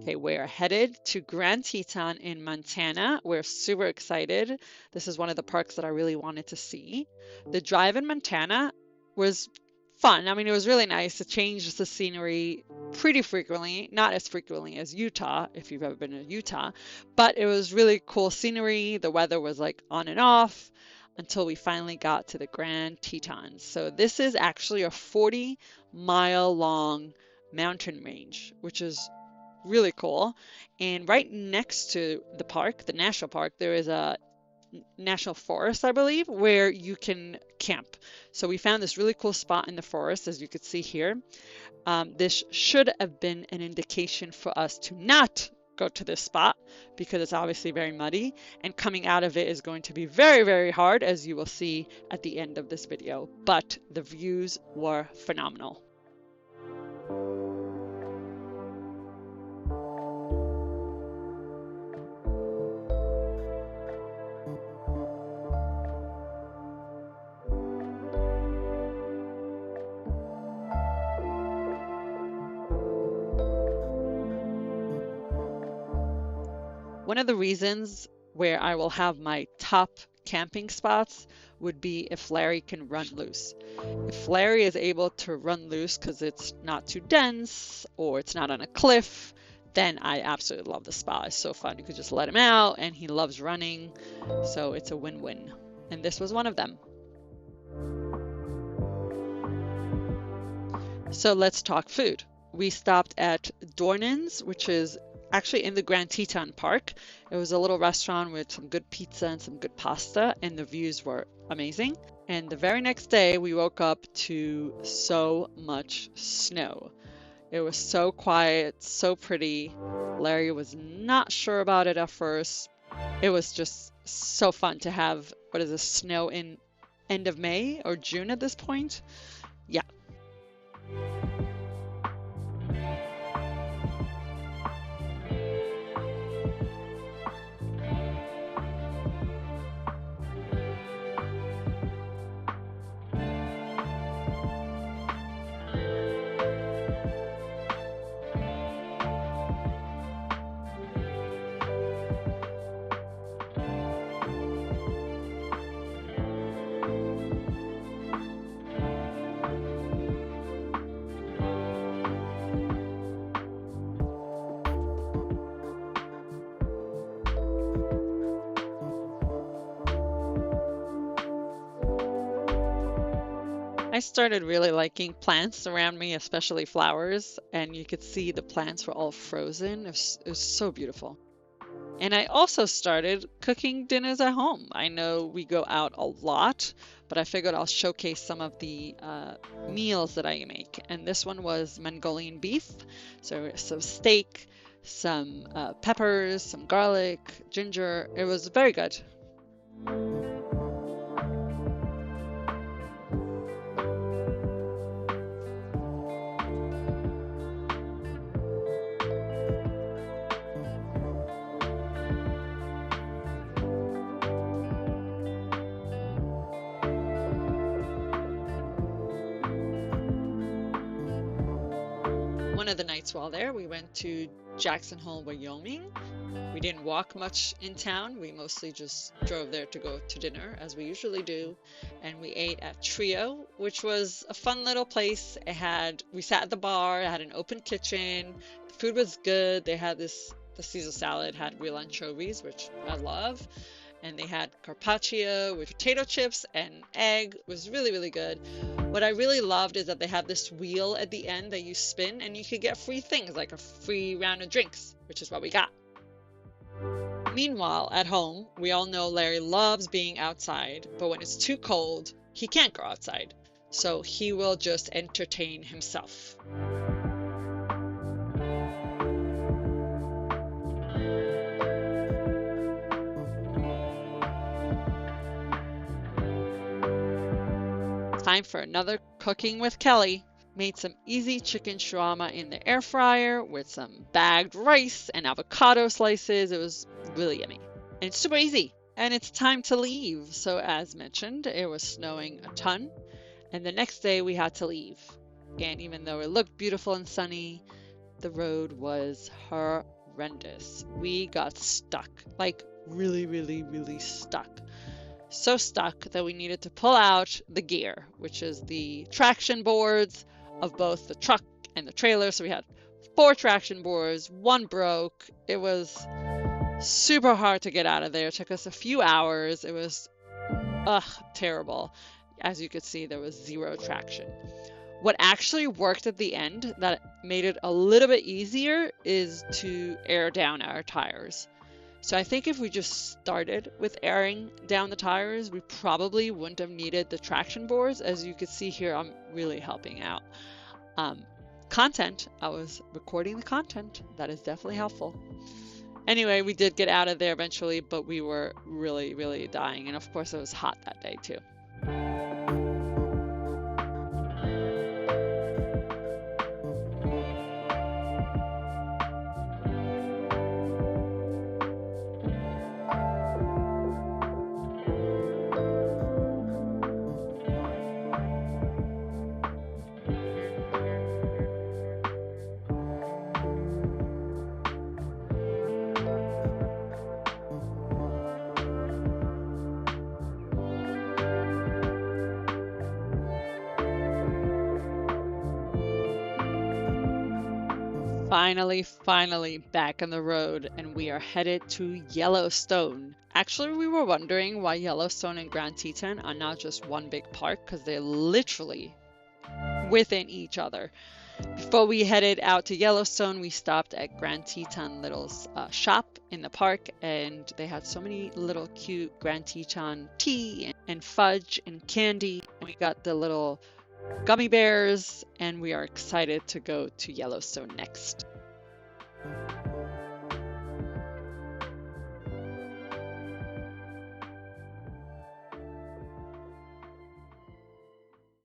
Okay, we're headed to Grand Teton in Montana. We're super excited. This is one of the parks that I really wanted to see. The drive in Montana was fun. I mean, it was really nice. It changed the scenery pretty frequently, not as frequently as Utah, if you've ever been to Utah, but it was really cool scenery. The weather was like on and off until we finally got to the Grand Tetons. So this is actually a 40-mile long mountain range, which is really cool. And right next to the park, the national park, there is a national forest, I believe, where you can camp. So we found this really cool spot in the forest, as you could see here. This should have been an indication for us to not go to this spot because it's obviously very muddy, and coming out of it is going to be very, very hard, as you will see at the end of this video. But the views were phenomenal. One of the reasons where I will have my top camping spots would be if Larry can run loose. If Larry is able to run loose because it's not too dense or it's not on a cliff, then I absolutely love the spot. It's so fun. You could just let him out and he loves running. So it's a win-win. And this was one of them. So let's talk food. We stopped at Dornan's, which is actually in the Grand Teton Park. It was a little restaurant with some good pizza and some good pasta, and the views were amazing. And the very next day, we woke up to so much snow. It was so quiet, so pretty. Larry was not sure about it at first. It was just so fun to have, what is this, snow in end of May or June at this point? Yeah. I started really liking plants around me, especially flowers, and you could see the plants were all frozen. It was so beautiful. And I also started cooking dinners at home. I know we go out a lot, but I figured I'll showcase some of the meals that I make. And this one was Mongolian beef, so some steak, some peppers, some garlic, ginger. It was very good. One of the nights while there, we went to Jackson Hole, Wyoming. We didn't walk much in town. We mostly just drove there to go to dinner, as we usually do. And we ate at Trio, which was a fun little place. We sat at the bar, it had an open kitchen. The food was good. They had the Caesar salad had real anchovies, which I love. And they had carpaccio with potato chips and egg. It was really, really good. What I really loved is that they have this wheel at the end that you spin and you could get free things, like a free round of drinks, which is what we got. Meanwhile, at home, we all know Larry loves being outside, but when it's too cold, he can't go outside. So he will just entertain himself. Time for another Cooking with Kelly. Made some easy chicken shawarma in the air fryer with some bagged rice and avocado slices. It was really yummy. And it's super easy. And it's time to leave. So as mentioned, it was snowing a ton. And the next day we had to leave. And even though it looked beautiful and sunny, the road was horrendous. We got stuck, like really, really, really stuck. So stuck that we needed to pull out the gear, which is the traction boards of both the truck and the trailer. So we had 4 traction boards, one broke. It was super hard to get out of there. It took us a few hours. It was, terrible. As you could see, there was 0 traction. What actually worked at the end that made it a little bit easier is to air down our tires. So I think if we just started with airing down the tires, we probably wouldn't have needed the traction boards. As you can see here, I'm really helping out. Content, I was recording the content. That is definitely helpful. Anyway, we did get out of there eventually, but we were really, really dying. And of course, it was hot that day too. Finally back on the road, and we are headed to Yellowstone. Actually, we were wondering why Yellowstone and Grand Teton are not just one big park, because they're literally within each other. Before we headed out to Yellowstone, we stopped at Grand Teton little shop in the park, and they had so many little cute Grand Teton tea and fudge and candy. We got the little gummy bears, and we are excited to go to Yellowstone next.